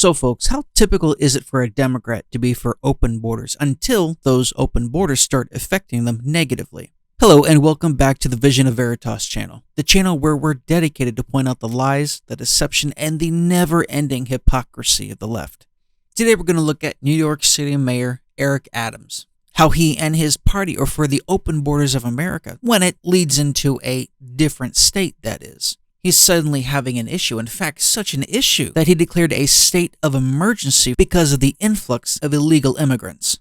So folks, how typical is it for a Democrat to be for open borders until those open borders start affecting them negatively? Hello and welcome back to the Vision of Veritas channel, the channel where we're dedicated to point out the lies, the deception, and the never-ending hypocrisy of the left. Today we're going to look at New York City Mayor Eric Adams, how he and his party are for the open borders of America when it leads into a different state, that is. He's suddenly having an issue, in fact, such an issue that he declared a state of emergency because of the influx of illegal immigrants.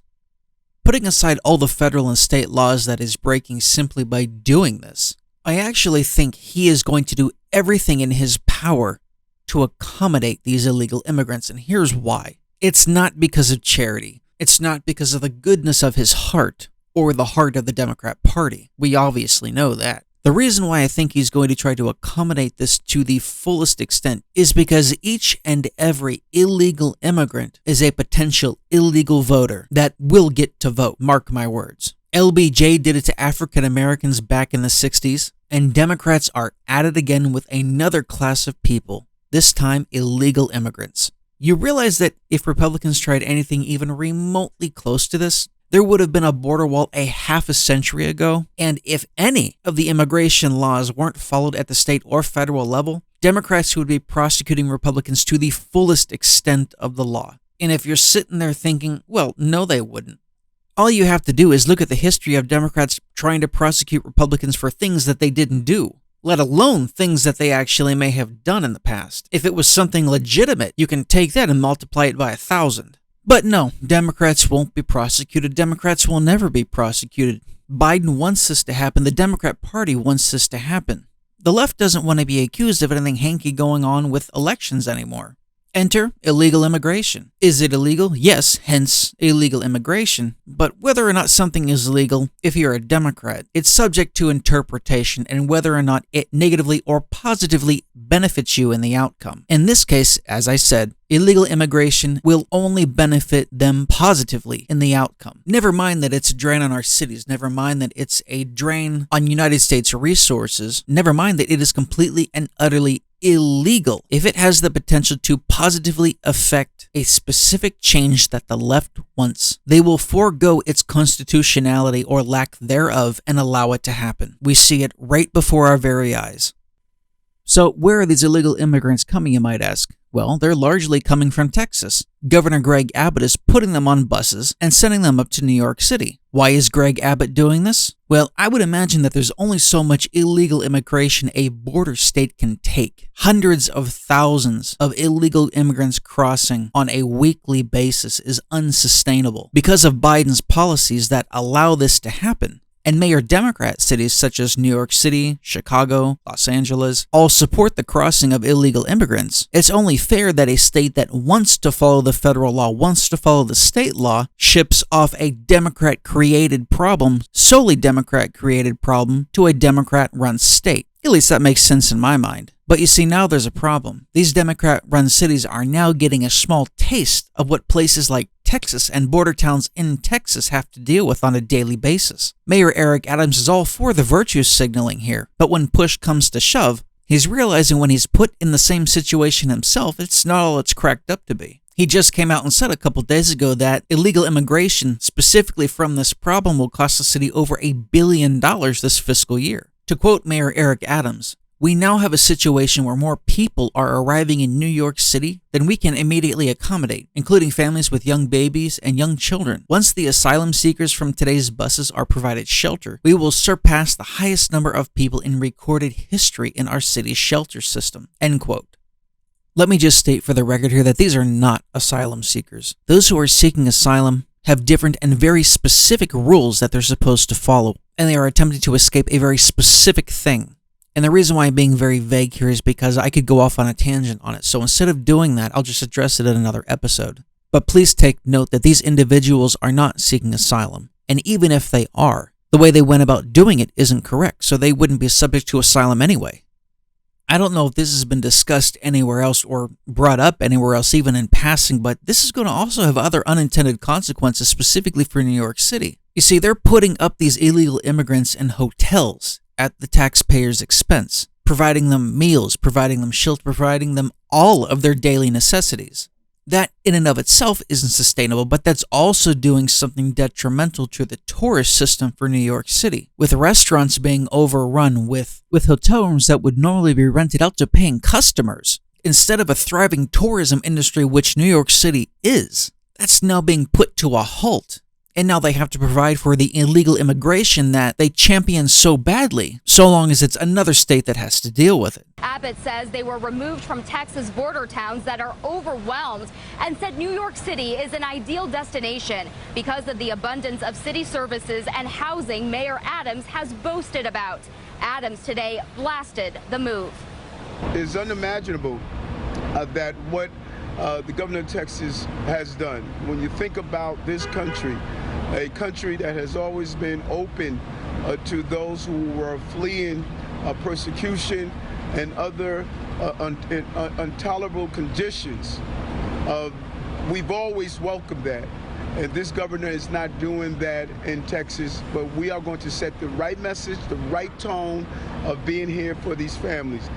Putting aside all the federal and state laws that he's breaking simply by doing this, I actually think he is going to do everything in his power to accommodate these illegal immigrants, and here's why. It's not because of charity. It's not because of the goodness of his heart or the heart of the Democrat Party. We obviously know that. The reason why I think he's going to try to accommodate this to the fullest extent is because each and every illegal immigrant is a potential illegal voter that will get to vote, mark my words. LBJ did it to African Americans back in the 60s, and Democrats are at it again with another class of people, this time illegal immigrants. You realize that if Republicans tried anything even remotely close to this, there would have been a border wall a half a century ago, and if any of the immigration laws weren't followed at the state or federal level, Democrats would be prosecuting Republicans to the fullest extent of the law. And if you're sitting there thinking, well, no, they wouldn't. All you have to do is look at the history of Democrats trying to prosecute Republicans for things that they didn't do, let alone things that they actually may have done in the past. If it was something legitimate, you can take that and multiply it by 1,000. But no, Democrats won't be prosecuted. Democrats will never be prosecuted. Biden wants this to happen. The Democrat Party wants this to happen. The left doesn't want to be accused of anything hanky going on with elections anymore. Enter illegal immigration. Is it illegal? Yes, hence illegal immigration. But whether or not something is illegal, if you're a Democrat, it's subject to interpretation and whether or not it negatively or positively benefits you in the outcome. In this case, as I said, illegal immigration will only benefit them positively in the outcome. Never mind that it's a drain on our cities. Never mind that it's a drain on United States resources. Never mind that it is completely and utterly illegal. If it has the potential to positively affect a specific change that the left wants, they will forego its constitutionality or lack thereof and allow it to happen. We see it right before our very eyes. So where are these illegal immigrants coming, you might ask? Well, they're largely coming from Texas. Governor Greg Abbott is putting them on buses and sending them up to New York City. Why is Greg Abbott doing this? Well, I would imagine that there's only so much illegal immigration a border state can take. Hundreds of thousands of illegal immigrants crossing on a weekly basis is unsustainable because of Biden's policies that allow this to happen. And Mayor Democrat cities such as New York City, Chicago, Los Angeles all support the crossing of illegal immigrants. It's only fair that a state that wants to follow the federal law, wants to follow the state law, ships off a Democrat-created problem, solely Democrat-created problem, to a Democrat-run state. At least that makes sense in my mind. But you see, now there's a problem. These Democrat-run cities are now getting a small taste of what places like Texas and border towns in Texas have to deal with on a daily basis. Mayor Eric Adams is all for the virtue signaling here, but when push comes to shove, he's realizing when he's put in the same situation himself, it's not all it's cracked up to be. He just came out and said a couple days ago that illegal immigration, specifically from this problem, will cost the city over $1 billion this fiscal year. To quote Mayor Eric Adams, "We now have a situation where more people are arriving in New York City than we can immediately accommodate, including families with young babies and young children. Once the asylum seekers from today's buses are provided shelter, we will surpass the highest number of people in recorded history in our city's shelter system." End quote. Let me just state for the record here that these are not asylum seekers. Those who are seeking asylum have different and very specific rules that they're supposed to follow, and they are attempting to escape a very specific thing. And the reason why I'm being very vague here is because I could go off on a tangent on it. So instead of doing that, I'll just address it in another episode. But please take note that these individuals are not seeking asylum. And even if they are, the way they went about doing it isn't correct, so they wouldn't be subject to asylum anyway. I don't know if this has been discussed anywhere else or brought up anywhere else, even in passing, but this is going to also have other unintended consequences, specifically for New York City. You see, they're putting up these illegal immigrants in hotels at the taxpayers' expense, providing them meals, providing them shelter, providing them all of their daily necessities. That in and of itself isn't sustainable, but that's also doing something detrimental to the tourist system for New York City, with restaurants being overrun with hotel rooms that would normally be rented out to paying customers, instead of a thriving tourism industry, which New York City is. That's now being put to a halt. And now they have to provide for the illegal immigration that they champion so badly, so long as it's another state that has to deal with it. Abbott says they were removed from Texas border towns that are overwhelmed and said New York City is an ideal destination because of the abundance of city services and housing Mayor Adams has boasted about. Adams today blasted the move. It's unimaginable that what the governor of Texas has done. When you think about this country, a country that has always been open to those who were fleeing persecution and other intolerable conditions, we've always welcomed that. And this governor is not doing that in Texas, but we are going to set the right message, the right tone of being here for these families.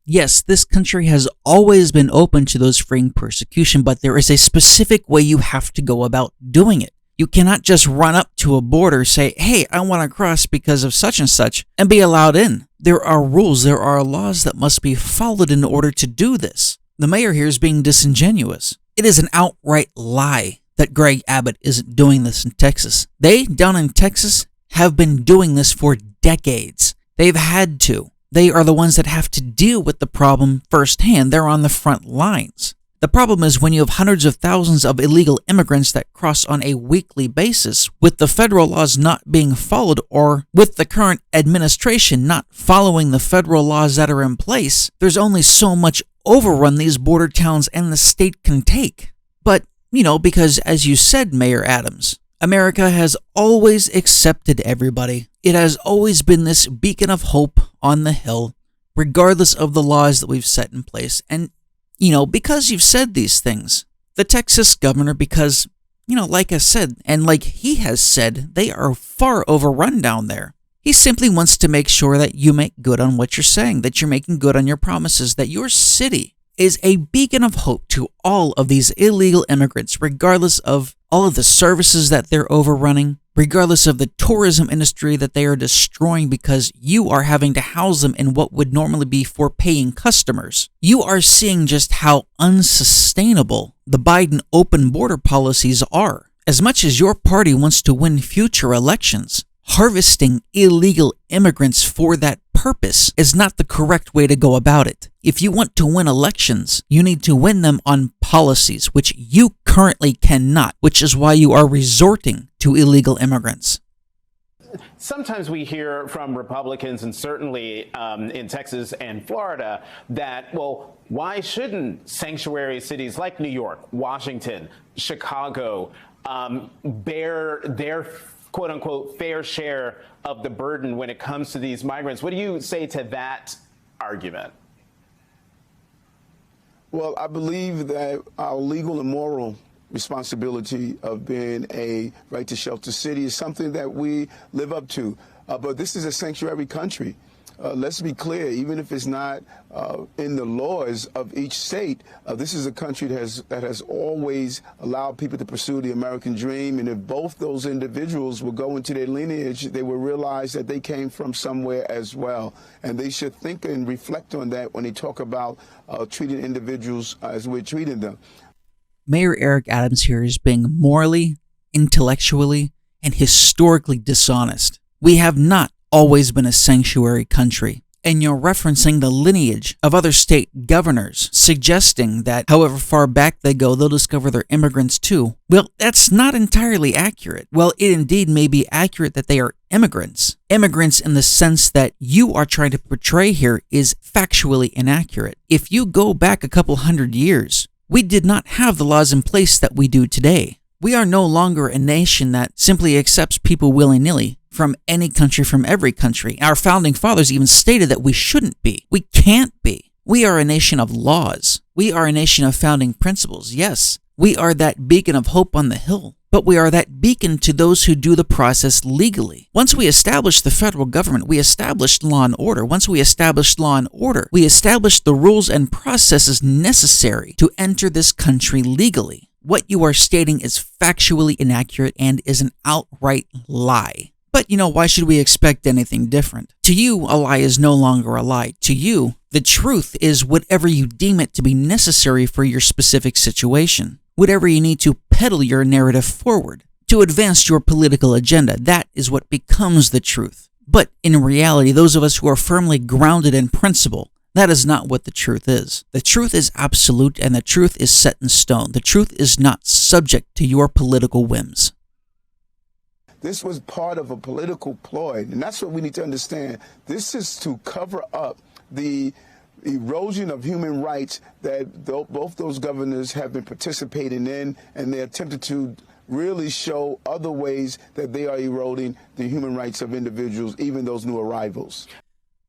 Yes, this country has always been open to those fleeing persecution, but there is a specific way you have to go about doing it. You cannot just run up to a border, say, hey, I want to cross because of such and such, and be allowed in. There are rules, there are laws that must be followed in order to do this. The mayor here is being disingenuous. It is an outright lie that Greg Abbott isn't doing this in Texas. They, down in Texas, have been doing this for decades. They've had to. They are the ones that have to deal with the problem firsthand. They're on the front lines. The problem is when you have hundreds of thousands of illegal immigrants that cross on a weekly basis, with the federal laws not being followed, or with the current administration not following the federal laws that are in place, there's only so much overrun these border towns and the state can take. But, because as you said, Mayor Adams, America has always accepted everybody. It has always been this beacon of hope on the hill, regardless of the laws that we've set in place. And because you've said these things, the Texas governor, because, like I said, and like he has said, they are far overrun down there. He simply wants to make sure that you make good on what you're saying, that you're making good on your promises, that your city is a beacon of hope to all of these illegal immigrants, regardless of all of the services that they're overrunning, regardless of the tourism industry that they are destroying because you are having to house them in what would normally be for paying customers. You are seeing just how unsustainable the Biden open border policies are. As much as your party wants to win future elections, harvesting illegal immigrants for that purpose is not the correct way to go about it. If you want to win elections, you need to win them on policies, which you currently cannot, which is why you are resorting to illegal immigrants. Sometimes we hear from Republicans, and certainly in Texas and Florida, that, well, why shouldn't sanctuary cities like New York, Washington, Chicago bear their quote-unquote fair share of the burden when it comes to these migrants? What do you say to that argument? Well, I believe that our legal and moral responsibility of being a right to shelter city is something that we live up to. But this is a sanctuary country. Let's be clear, even if it's not in the laws of each state, this is a country that has always allowed people to pursue the American dream. And if both those individuals will go into their lineage, they will realize that they came from somewhere as well. And they should think and reflect on that when they talk about treating individuals as we're treating them. Mayor Eric Adams here is being morally, intellectually, and historically dishonest. We have not always been a sanctuary country, and you're referencing the lineage of other state governors, suggesting that however far back they go, they'll discover they're immigrants too. Well, that's not entirely accurate. Well, it indeed may be accurate that they are immigrants. Immigrants in the sense that you are trying to portray here is factually inaccurate. If you go back a couple hundred years, we did not have the laws in place that we do today. We are no longer a nation that simply accepts people willy-nilly from any country, from every country. Our founding fathers even stated that we shouldn't be. We can't be. We are a nation of laws. We are a nation of founding principles. Yes, we are that beacon of hope on the hill. but we are that beacon to those who do the process legally. Once we establish the federal government, we established law and order. Once we established law and order, we established the rules and processes necessary to enter this country legally. What you are stating is factually inaccurate and is an outright lie. But why should we expect anything different? To you, a lie is no longer a lie. To you, the truth is whatever you deem it to be necessary for your specific situation. Whatever you need to peddle your narrative forward, to advance your political agenda, that is what becomes the truth. But in reality, those of us who are firmly grounded in principle, that is not what the truth is. The truth is absolute and the truth is set in stone. The truth is not subject to your political whims. This was part of a political ploy, and that's what we need to understand. This is to cover up the erosion of human rights that both those governors have been participating in, and they attempted to really show other ways that they are eroding the human rights of individuals, even those new arrivals.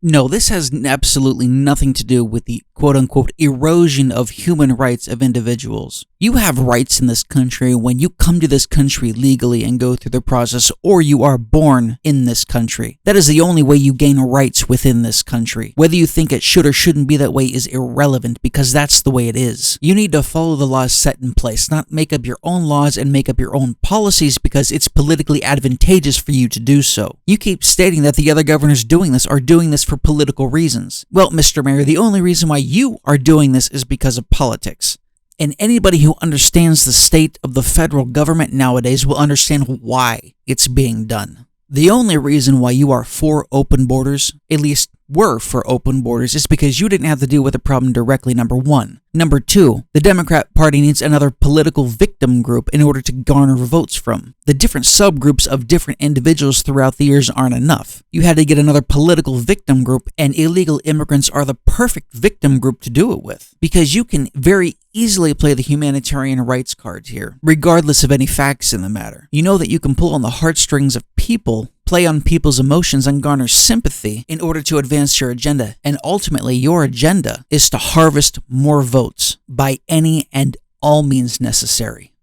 No, this has absolutely nothing to do with the quote-unquote erosion of human rights of individuals. You have rights in this country when you come to this country legally and go through the process, or you are born in this country. That is the only way you gain rights within this country. Whether you think it should or shouldn't be that way is irrelevant, because that's the way it is. You need to follow the laws set in place, not make up your own laws and make up your own policies because it's politically advantageous for you to do so. You keep stating that the other governors doing this are doing this for political reasons. Well, Mr. Mayor, the only reason why you are doing this is because of politics. And anybody who understands the state of the federal government nowadays will understand why it's being done. The only reason why you are for open borders, at least were for open borders, is because you didn't have to deal with the problem directly, number one. Number two, the Democrat Party needs another political victim group in order to garner votes from. The different subgroups of different individuals throughout the years aren't enough. You had to get another political victim group, and illegal immigrants are the perfect victim group to do it with. Because you can very easily play the humanitarian rights cards here, regardless of any facts in the matter. You know that you can pull on the heartstrings of people, play on people's emotions, and garner sympathy in order to advance your agenda. And ultimately, your agenda is to harvest more votes by any and all means necessary.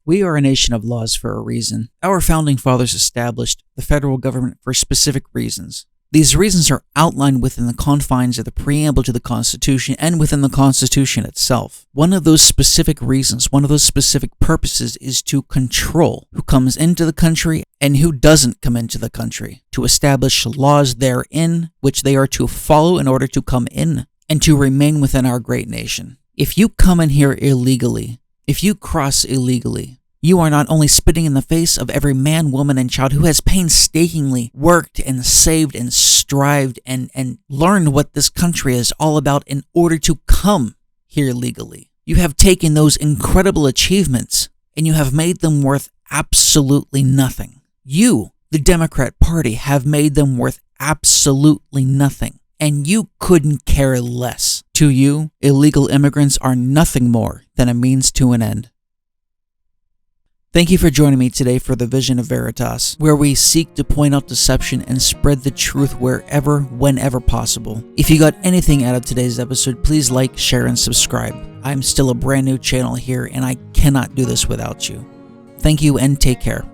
We are a nation of laws for a reason. Our founding fathers established the federal government for specific reasons. These reasons are outlined within the confines of the preamble to the Constitution and within the Constitution itself. One of those specific reasons, one of those specific purposes is to control who comes into the country and who doesn't come into the country, to establish laws therein which they are to follow in order to come in and to remain within our great nation. If you come in here illegally, if you cross illegally, you are not only spitting in the face of every man, woman, and child who has painstakingly worked and saved and strived and learned what this country is all about in order to come here legally. You have taken those incredible achievements and you have made them worth absolutely nothing. You, the Democrat Party, have made them worth absolutely nothing. And you couldn't care less. To you, illegal immigrants are nothing more than a means to an end. Thank you for joining me today for the Vision of Veritas, where we seek to point out deception and spread the truth wherever, whenever possible. If you got anything out of today's episode, please like, share, and subscribe. I'm still a brand new channel here, and I cannot do this without you. Thank you and take care.